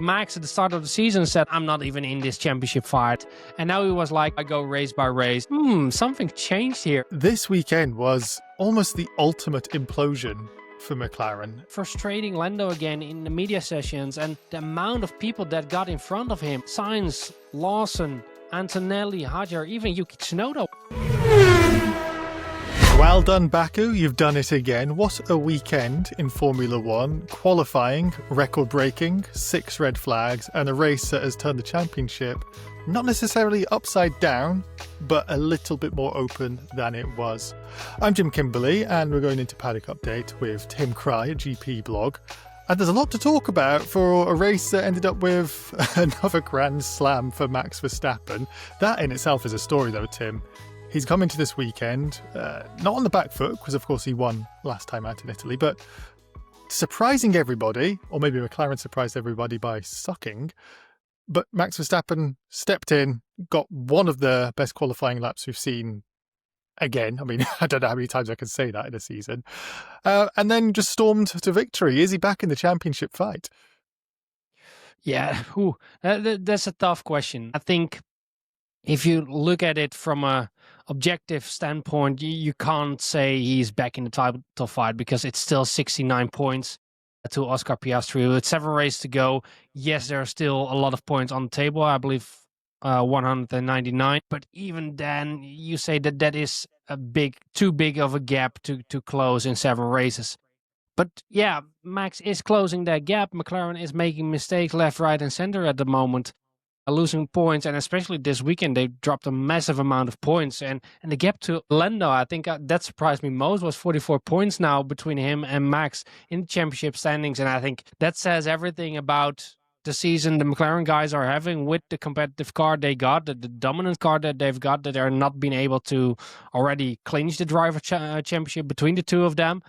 Max at the start of the season said, I'm not even in this championship fight. And now he was like, I go race by race. Something changed here. This weekend was almost the ultimate implosion for McLaren. Frustrating Lando again in the media sessions, and the amount of people that got in front of him. Sainz, Lawson, Antonelli, Hadjar, even Yuki Tsunoda. Well done, Baku. You've done it again. What a weekend in Formula One. Qualifying, record-breaking, 6 red flags, and a race that has turned the championship not necessarily upside down, but a little bit more open than it was. I'm Jim Kimberley, and we're going into Paddock Update with Tim Kraaij at GPBlog. And there's a lot to talk about for a race that ended up with another Grand Slam for Max Verstappen. That in itself is a story, though, Tim. He's come into this weekend, not on the back foot, because of course he won last time out in Italy, but surprising everybody, or maybe McLaren surprised everybody by sucking. But Max Verstappen stepped in, got one of the best qualifying laps we've seen again. I mean, I don't know how many times I can say that in a season. And then just stormed to victory. Is he back in the championship fight? Yeah, that's a tough question. I think if you look at it from a objective standpoint, you can't say he's back in the title fight because it's still 69 points to Oscar Piastri with 7 races to go. Yes, there are still a lot of points on the table. I believe 199. But even then, you say that is too big of a gap to close in 7 races. But yeah, Max is closing that gap. McLaren is making mistakes left, right, and center at the moment. Losing points, and especially this weekend they dropped a massive amount of points, and the gap to Lando, I think that surprised me most, was 44 points now between him and Max in the championship standings. And I think that says everything about the season the McLaren guys are having with the competitive car they got, the dominant car that they've got, that they're not being able to already clinch the driver championship between the two of them.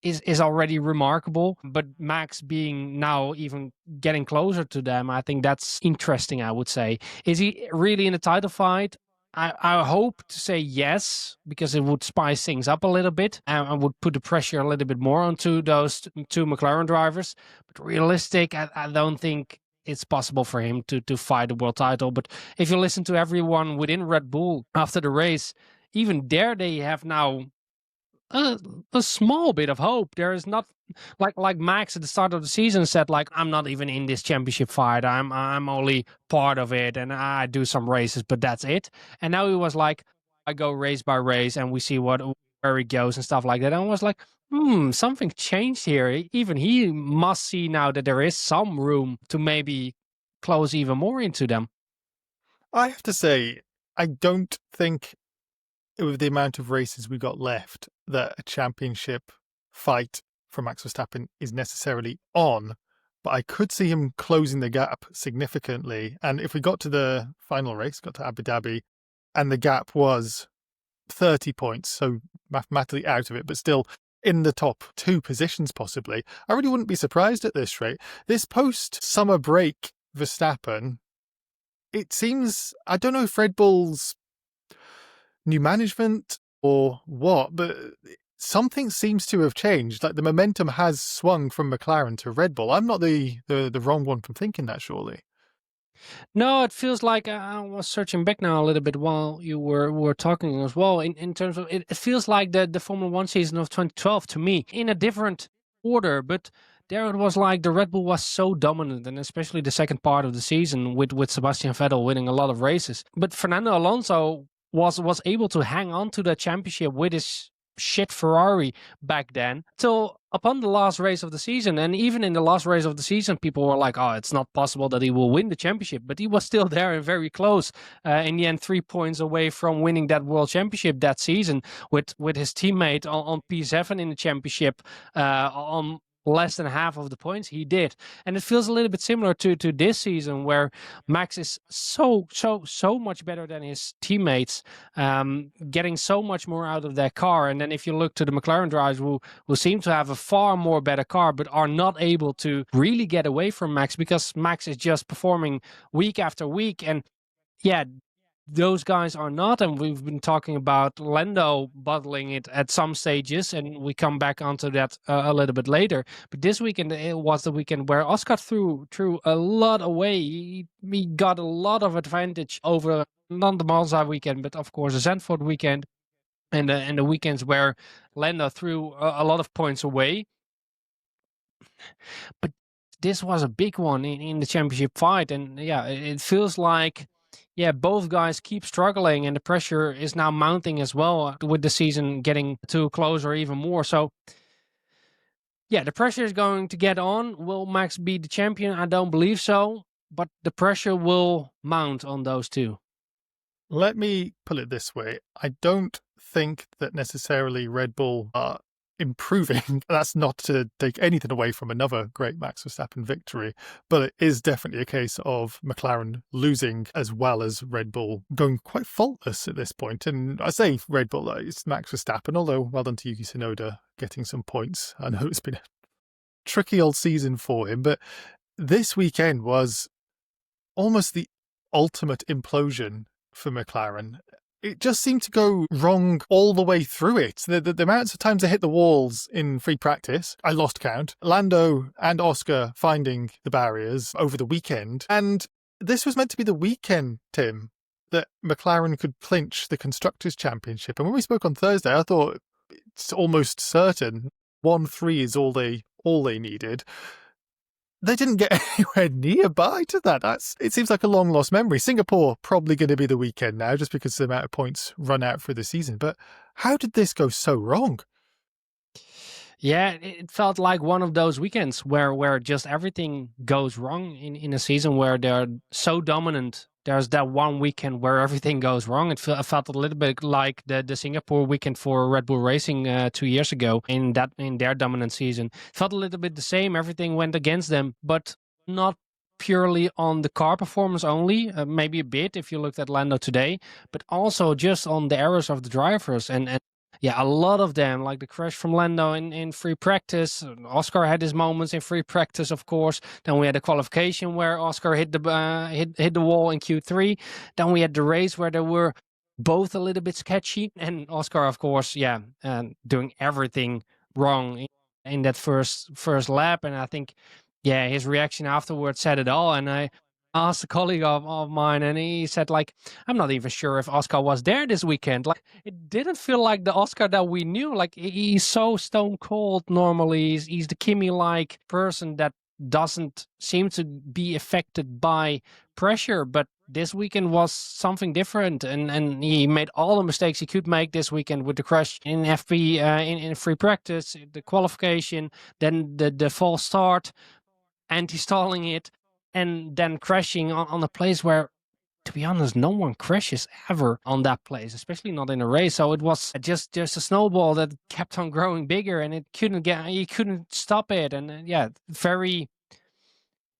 Is already remarkable, but Max being now even getting closer to them, I think that's interesting, I would say. Is he really in the title fight? I hope to say yes, because it would spice things up a little bit and would put the pressure a little bit more onto those 2 McLaren drivers. But realistic, I don't think it's possible for him to fight the world title. But if you listen to everyone within Red Bull after the race, even there they have now a small bit of hope. There is not like Max at the start of the season said, like, I'm not even in this championship fight. I'm only part of it, and I do some races, but that's it. And now he was like, I go race by race, and we see where he goes and stuff like that. And I was like, something changed here. Even he must see now that there is some room to maybe close even more into them. I have to say, I don't think with the amount of races we got left that a championship fight for Max Verstappen is necessarily on, but I could see him closing the gap significantly. And if we got to the final race, got to Abu Dhabi, and the gap was 30 points, so mathematically out of it, but still in the top 2 positions possibly, I really wouldn't be surprised at this rate. This post-summer break Verstappen, it seems, I don't know if Red Bull's new management or what, but something seems to have changed. Like the momentum has swung from McLaren to Red Bull. I'm not the wrong one from thinking that, surely. No, it feels like I was searching back now a little bit while you were talking as well. In terms of it feels like the Formula One season of 2012 to me in a different order, but there it was like the Red Bull was so dominant, and especially the second part of the season with Sebastian Vettel winning a lot of races. But Fernando Alonso was able to hang on to that championship with his shit Ferrari back then till upon the last race of the season. And even in the last race of the season, people were like, oh, it's not possible that he will win the championship. But he was still there and very close. In the end, 3 points away from winning that world championship that season with his teammate on P7 in the championship on less than half of the points he did. And it feels a little bit similar to this season, where Max is so much better than his teammates, getting so much more out of their car. And then if you look to the McLaren drivers who seem to have a far more better car, but are not able to really get away from Max, because Max is just performing week after week. And yeah, those guys are not. And we've been talking about Lando bottling it at some stages, and we come back onto that a little bit later. But this weekend, it was the weekend where Oscar threw a lot away. He got a lot of advantage over not the Monza weekend, but of course the Zandvoort weekend, and the weekends where Lando threw a lot of points away. But this was a big one in the championship fight, and yeah, it feels like both guys keep struggling, and the pressure is now mounting as well with the season getting too close or even more. So yeah, the pressure is going to get on. Will Max be the champion? I don't believe so, but the pressure will mount on those two. Let me put it this way. I don't think that necessarily Red Bull are improving. That's not to take anything away from another great Max Verstappen victory, but it is definitely a case of McLaren losing as well as Red Bull going quite faultless at this point. And I say Red Bull, it's Max Verstappen, although well done to Yuki Tsunoda getting some points. I know it's been a tricky old season for him, but this weekend was almost the ultimate implosion for McLaren. It just seemed to go wrong all the way through it. The amounts of times they hit the walls in free practice, I lost count. Lando and Oscar finding the barriers over the weekend. And this was meant to be the weekend, Tim, that McLaren could clinch the Constructors' Championship. And when we spoke on Thursday, I thought it's almost certain 1-3 is all they needed. They didn't get anywhere nearby to that. It seems like a long lost memory. Singapore probably going to be the weekend now, just because the amount of points run out for the season. But how did this go so wrong? Yeah, it felt like one of those weekends where just everything goes wrong in a season where they're so dominant. There's that one weekend where everything goes wrong. It felt a little bit like the Singapore weekend for Red Bull Racing 2 years ago in their dominant season. It felt a little bit the same. Everything went against them, but not purely on the car performance only, maybe a bit if you looked at Lando today, but also just on the errors of the drivers. And yeah, a lot of them, like the crash from Lando in free practice. Oscar had his moments in free practice, of course. Then we had the qualification where Oscar hit the wall in Q3. Then we had the race where they were both a little bit sketchy. And Oscar, of course, doing everything wrong in that first lap. And I think, his reaction afterwards said it all. And I asked a colleague of mine, and he said, like, I'm not even sure if Oscar was there this weekend. Like, it didn't feel like the Oscar that we knew. Like, he's so stone cold normally. He's the Kimi-like person that doesn't seem to be affected by pressure. But this weekend was something different, and he made all the mistakes he could make this weekend with the crash in FP in free practice, the qualification, then the false start, anti-stalling it, and then crashing on a place where, to be honest, no one crashes ever on that place, especially not in a race. So it was just a snowball that kept on growing bigger, and he couldn't stop it. And very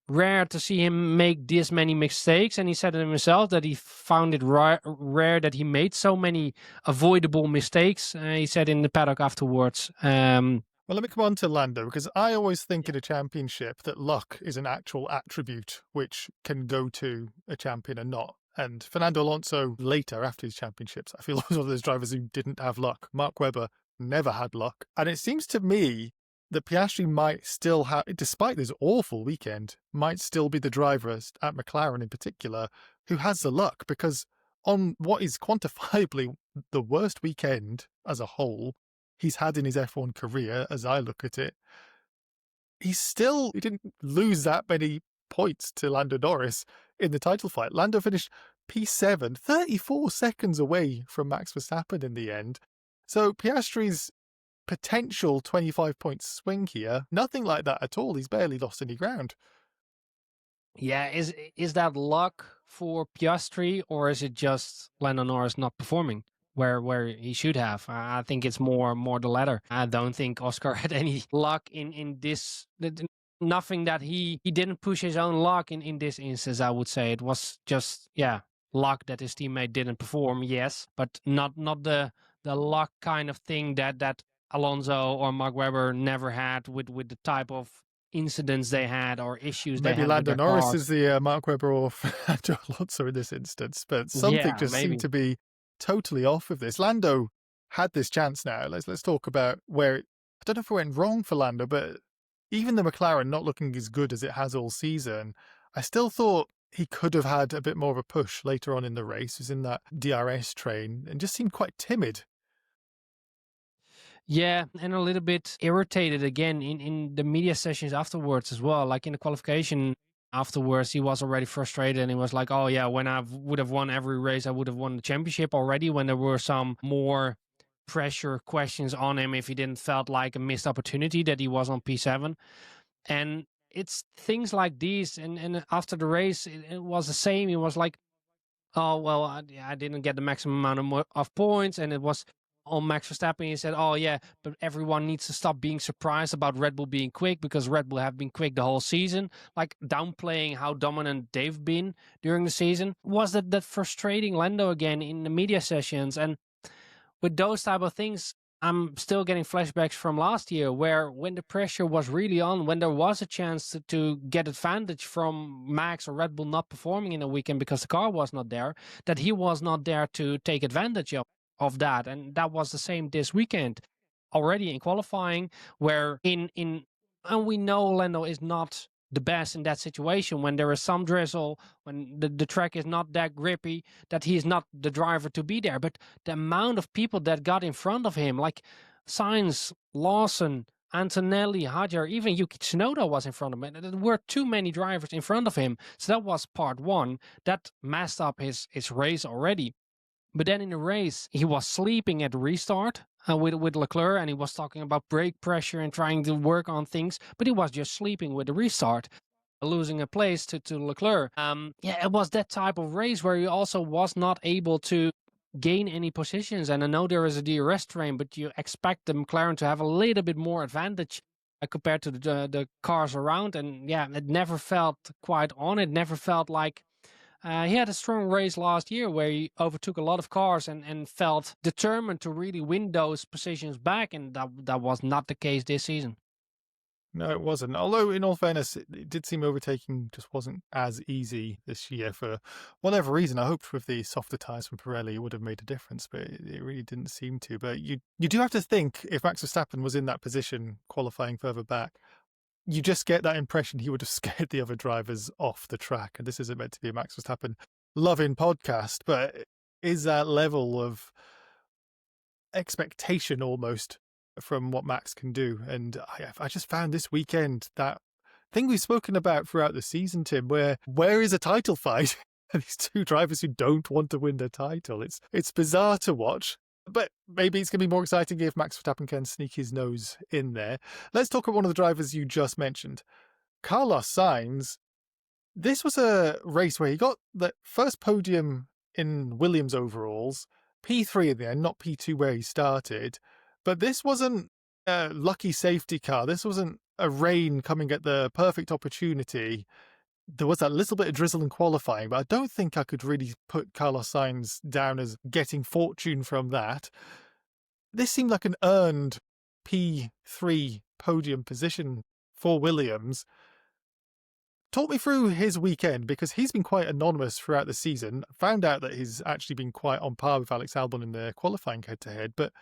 rare to see him make this many mistakes. And he said it himself that he found it rare that he made so many avoidable mistakes. He said in the paddock afterwards. Well, let me come on to Lando, because I always think in a championship that luck is an actual attribute which can go to a champion and not. And Fernando Alonso later, after his championships, I feel was one of those drivers who didn't have luck. Mark Webber never had luck. And it seems to me that Piastri might still have, despite this awful weekend, might still be the driver at McLaren in particular who has the luck, because on what is quantifiably the worst weekend as a whole he's had in his F1 career, as I look at it, he didn't lose that many points to Lando Norris in the title fight. Lando finished P7, 34 seconds away from Max Verstappen in the end. So Piastri's potential 25-point swing here, nothing like that at all. He's barely lost any ground. Yeah, is that luck for Piastri, or is it just Lando Norris not performing where he should have? I think it's more the latter. I don't think Oscar had any luck in this. Nothing that he didn't push his own luck in this instance. I would say it was just luck that his teammate didn't perform. Yes, but not the luck kind of thing that Alonso or Mark Webber never had with the type of incidents they had or issues they Maybe had with Lando their Norris cars. is the Mark Webber or Fernando Alonso in this instance, but something just seemed to be totally off with this. Lando had this chance now. Let's talk about where I don't know if it went wrong for Lando, but even the McLaren not looking as good as it has all season, I still thought he could have had a bit more of a push later on in the race. He was in that DRS train and just seemed quite timid. Yeah, and a little bit irritated again in the media sessions afterwards as well. Like in the qualification afterwards, he was already frustrated and he was like, oh yeah, when I would have won every race, I would have won the championship already, when there were some more pressure questions on him if he didn't felt like a missed opportunity that he was on P7. And it's things like these. And after the race, it was the same. He was like, oh, well, I didn't get the maximum amount of points. And it was on Max Verstappen. He said, oh, yeah, but everyone needs to stop being surprised about Red Bull being quick because Red Bull have been quick the whole season. Like downplaying how dominant they've been during the season. Was that frustrating Lando again in the media sessions? And with those type of things, I'm still getting flashbacks from last year where when the pressure was really on, when there was a chance to get advantage from Max or Red Bull not performing in the weekend because the car was not there, that he was not there to take advantage of that. And that was the same this weekend already in qualifying, where and we know Lando is not the best in that situation when there is some drizzle, when the track is not that grippy, that he is not the driver to be there. But the amount of people that got in front of him, like Sainz, Lawson, Antonelli, Hadjar, even Yuki Tsunoda was in front of him. There were too many drivers in front of him. So that was part one. That messed up his race already. But then in the race, he was sleeping at the restart with Leclerc, and he was talking about brake pressure and trying to work on things, but he was just sleeping with the restart, losing a place to Leclerc. It was that type of race where he also was not able to gain any positions. And I know there is a DRS train, but you expect the McLaren to have a little bit more advantage compared to the cars around. And yeah, it never felt quite on. It never felt like he had a strong race last year where he overtook a lot of cars and felt determined to really win those positions back, and that was not the case this season. No, it wasn't. Although, in all fairness, it did seem overtaking just wasn't as easy this year for whatever reason. I hoped with the softer tyres from Pirelli it would have made a difference, but it really didn't seem to. But you do have to think, if Max Verstappen was in that position qualifying further back, you just get that impression he would have scared the other drivers off the track. And this isn't meant to be a Max Verstappen loving podcast, but is that level of expectation almost from what Max can do. And I just found this weekend that thing we've spoken about throughout the season, Tim, where is a title fight? These two drivers who don't want to win the title. It's bizarre to watch. But maybe it's going to be more exciting if Max Verstappen can sneak his nose in there. Let's talk about one of the drivers you just mentioned. Carlos Sainz. This was a race where he got the first podium in Williams overalls, P3 in the end, not P2 where he started. But this wasn't a lucky safety car. This wasn't a rain coming at the perfect opportunity. There was that little bit of drizzle in qualifying, but I don't think I could really put Carlos Sainz down as getting fortune from that. This seemed like an earned P3 podium position for Williams. Talk me through his weekend, because he's been quite anonymous throughout the season. Found out that he's actually been quite on par with Alex Albon in the qualifying head-to-head, but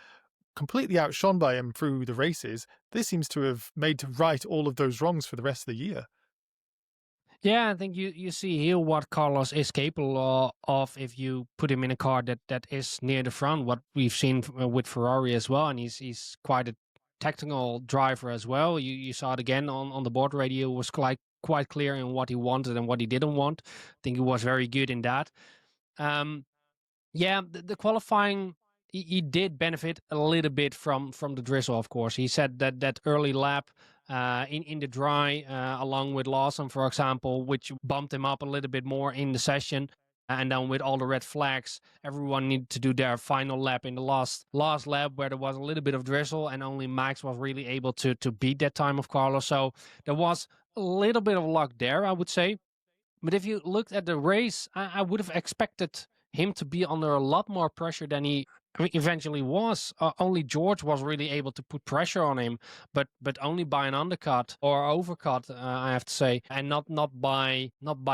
completely outshone by him through the races. This seems to have made right all of those wrongs for the rest of the year. Yeah, I think you see here what Carlos is capable of if you put him in a car that is near the front, what we've seen with Ferrari as well. And he's quite a technical driver as well. You saw it again on the board radio. It was quite clear in what he wanted and what he didn't want. I think he was very good in that. The qualifying, he did benefit a little bit from the drizzle, of course. He said that early lap in the dry, along with Lawson, for example, which bumped him up a little bit more in the session. And then with all the red flags, everyone needed to do their final lap in the last lap where there was a little bit of drizzle, and only Max was really able to beat that time of Carlos. So there was a little bit of luck there, I would say. But if you looked at the race, I would have expected him to be under a lot more pressure than he eventually was. Only George was really able to put pressure on him, but only by an undercut or overcut, I have to say, and not by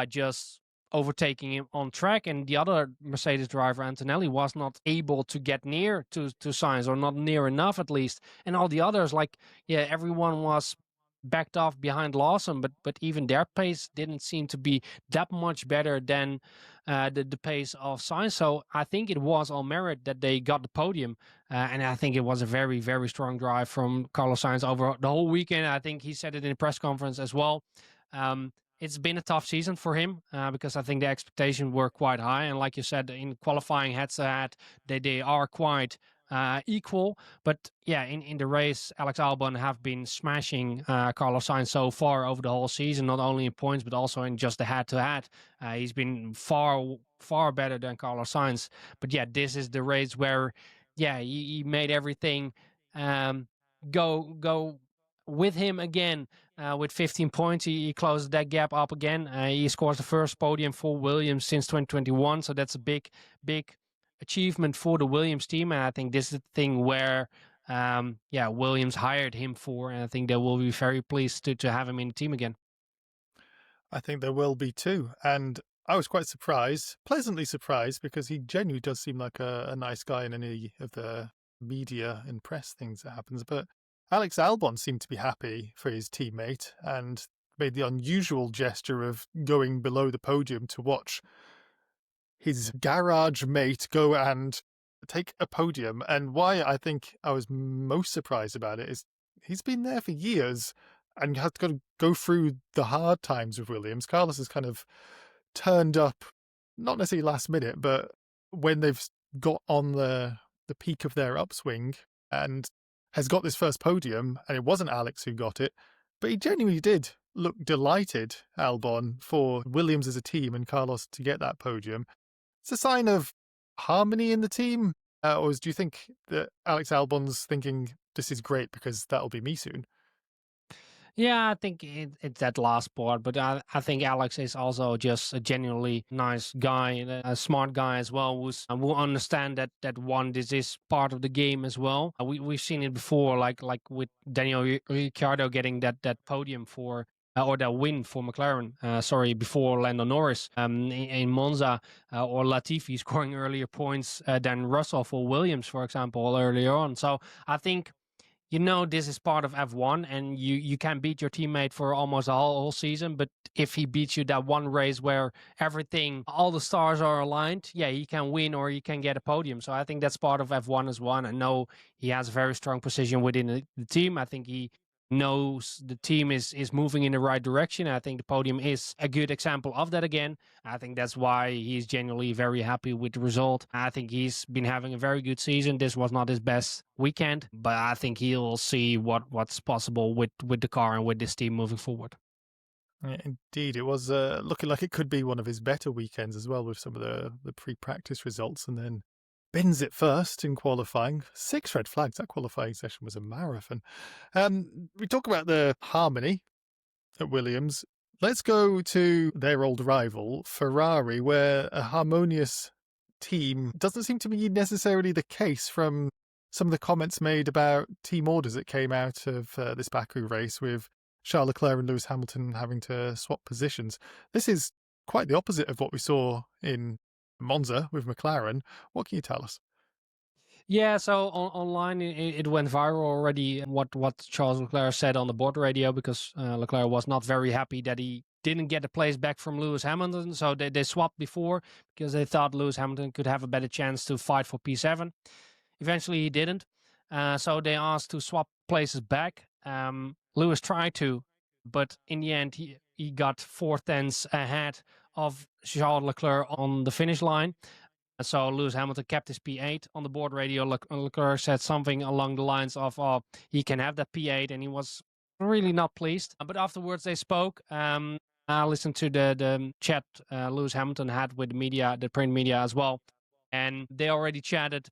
just overtaking him on track. And the other Mercedes driver, Antonelli, was not able to get near to Sainz, or not near enough at least. And all the others, like, yeah, everyone was backed off behind Lawson, but even their pace didn't seem to be that much better than the pace of Sainz. So I think it was all merit that they got the podium, and I think it was a very, very strong drive from Carlos Sainz over the whole weekend. I think he said it in a press conference as well. It's been a tough season for him because I think the expectations were quite high, and like you said, in qualifying head-to-head, they are quite equal. But yeah, in the race, Alex Albon have been smashing Carlos Sainz so far over the whole season, not only in points but also in just the head-to-head. He's been far better than Carlos Sainz. But yeah, this is the race where, yeah, he made everything go with him again. With 15 points, he closed that gap up again. He scores the first podium for Williams since 2021, so that's a big achievement for the Williams team. And I think this is the thing where Williams hired him for, and I think they will be very pleased to have him in the team again. I think there will be too. And I was quite surprised, pleasantly surprised, because he genuinely does seem like a nice guy in any of the media and press things that happens. But Alex Albon seemed to be happy for his teammate and made the unusual gesture of going below the podium to watch his garage mate go and take a podium. And why I think I was most surprised about it is he's been there for years and has got to go through the hard times with Williams. Carlos has kind of turned up, not necessarily last minute, but when they've got on the peak of their upswing, and has got this first podium, and it wasn't Alex who got it, but he genuinely did look delighted, Albon, for Williams as a team and Carlos to get that podium. It's a sign of harmony in the team, or do you think that Alex Albon's thinking, this is great because that'll be me soon? Yeah, I think it's that last part, but I think Alex is also just a genuinely nice guy, and a smart guy as well, who's will understand that this is part of the game as well. We've seen it before, like with Daniel Ricciardo getting that podium for. Or that win for McLaren, before Lando Norris in Monza, or Latifi scoring earlier points than Russell for Williams, for example, earlier on. So I think, this is part of F1, and you can beat your teammate for almost a whole season. But if he beats you that one race where all the stars are aligned, yeah, he can win or he can get a podium. So I think that's part of F1 as well. I know he has a very strong position within the team. I think he knows the team is moving in the right direction. I think the podium is a good example of that again. I think that's why he's genuinely very happy with the result. I think he's been having a very good season. This was not his best weekend, but I think he'll see what's possible with the car and with this team moving forward. Yeah, indeed, it was looking like it could be one of his better weekends as well, with some of the pre-practice results, and then bins it first in qualifying. 6 red flags. That qualifying session was a marathon. We talk about the harmony at Williams. Let's go to their old rival, Ferrari, where a harmonious team doesn't seem to be necessarily the case from some of the comments made about team orders that came out of this Baku race, with Charles Leclerc and Lewis Hamilton having to swap positions. This is quite the opposite of what we saw in Monza with McLaren. What can you tell us? Yeah, so online it went viral already, what Charles Leclerc said on the board radio, because Leclerc was not very happy that he didn't get the place back from Lewis Hamilton. So they swapped before because they thought Lewis Hamilton could have a better chance to fight for P7. Eventually he didn't. So they asked to swap places back. Lewis tried to, but in the end he got 4/10 ahead of Charles Leclerc on the finish line. So Lewis Hamilton kept his P8 on the board radio. Leclerc said something along the lines of, he can have that P8, and he was really not pleased. But afterwards they spoke. I listened to the chat Lewis Hamilton had with the media, the print media as well, and they already chatted.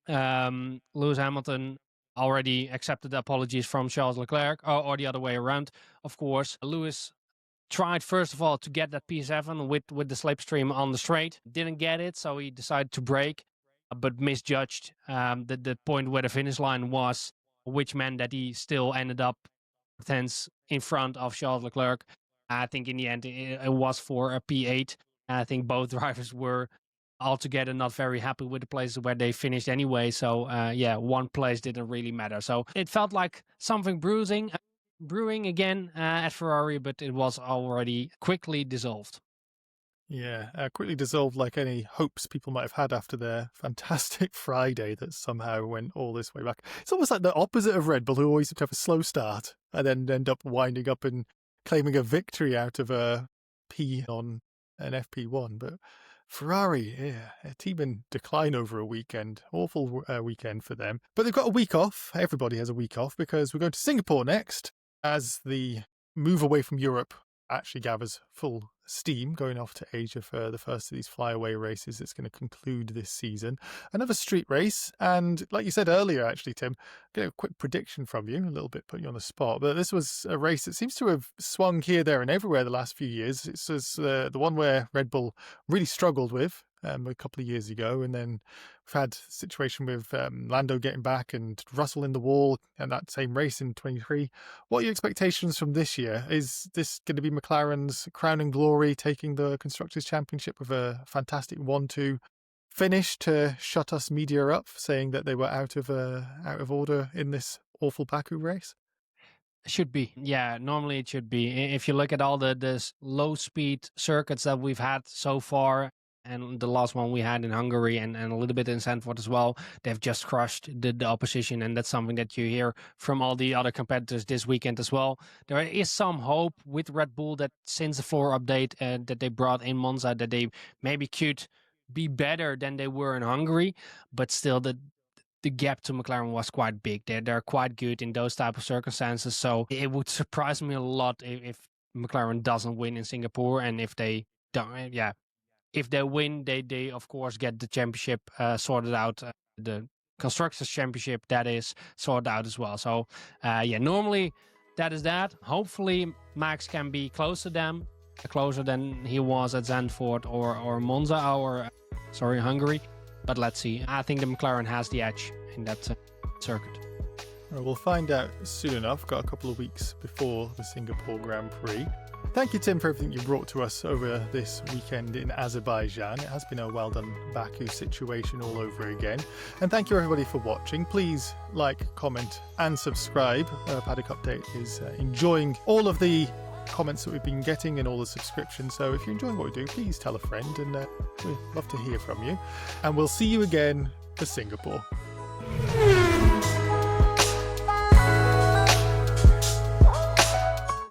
Lewis Hamilton already accepted the apologies from Charles Leclerc, or the other way around, of course. Lewis tried first of all to get that P7 with the slipstream on the straight, didn't get it, so he decided to brake. but misjudged the point where the finish line was, which meant that he still ended up tenths in front of Charles Leclerc. I think in the end it was for a P8. I think both drivers were altogether not very happy with the places where they finished anyway. So one place didn't really matter. So it felt like something brewing again at Ferrari, but it was already quickly dissolved. Yeah, quickly dissolved like any hopes people might have had after their fantastic Friday that somehow went all this way back. It's almost like the opposite of Red Bull, who always have to have a slow start and then end up winding up and claiming a victory out of a P on an FP1. But Ferrari, yeah, a team in decline over a weekend. Awful weekend for them. But they've got a week off. Everybody has a week off because we're going to Singapore next as the move away from Europe actually gathers full steam, going off to Asia for the first of these flyaway races that's going to conclude this season. Another street race, and like you said earlier, actually, Tim, get a quick prediction from you, a little bit put you on the spot, but this was a race that seems to have swung here, there, and everywhere the last few years. It's the one where Red Bull really struggled with a couple of years ago, and then we've had a situation with Lando getting back and Russell in the wall and that same race in 23. What are your expectations from this year? Is this going to be McLaren's crowning glory, taking the Constructors' Championship with a fantastic 1-2 finish to shut us media up, saying that they were out of order in this awful Baku race? Should be. Yeah, normally it should be. If you look at all the low speed circuits that we've had so far, and the last one we had in Hungary and a little bit in Zandvoort as well, they've just crushed the opposition. And that's something that you hear from all the other competitors this weekend as well. There is some hope with Red Bull that since the 4 update that they brought in Monza, that they maybe could be better than they were in Hungary. But still, the gap to McLaren was quite big. They're quite good in those type of circumstances. So it would surprise me a lot if McLaren doesn't win in Singapore. And if they don't, if they win, they of course get the championship sorted out. The Constructors' Championship, that is sorted out as well. So normally that is that. Hopefully Max can be closer than he was at Zandvoort or Monza Hungary. But let's see. I think the McLaren has the edge in that circuit. Well, we'll find out soon enough. Got a couple of weeks before the Singapore Grand Prix. Thank you, Tim, for everything you brought to us over this weekend in Azerbaijan. It has been a well-done Baku situation all over again. And thank you, everybody, for watching. Please like, comment and subscribe. Paddock Update is enjoying all of the comments that we've been getting and all the subscriptions. So if you're enjoying what we do, please tell a friend, and we'd love to hear from you. And we'll see you again for Singapore.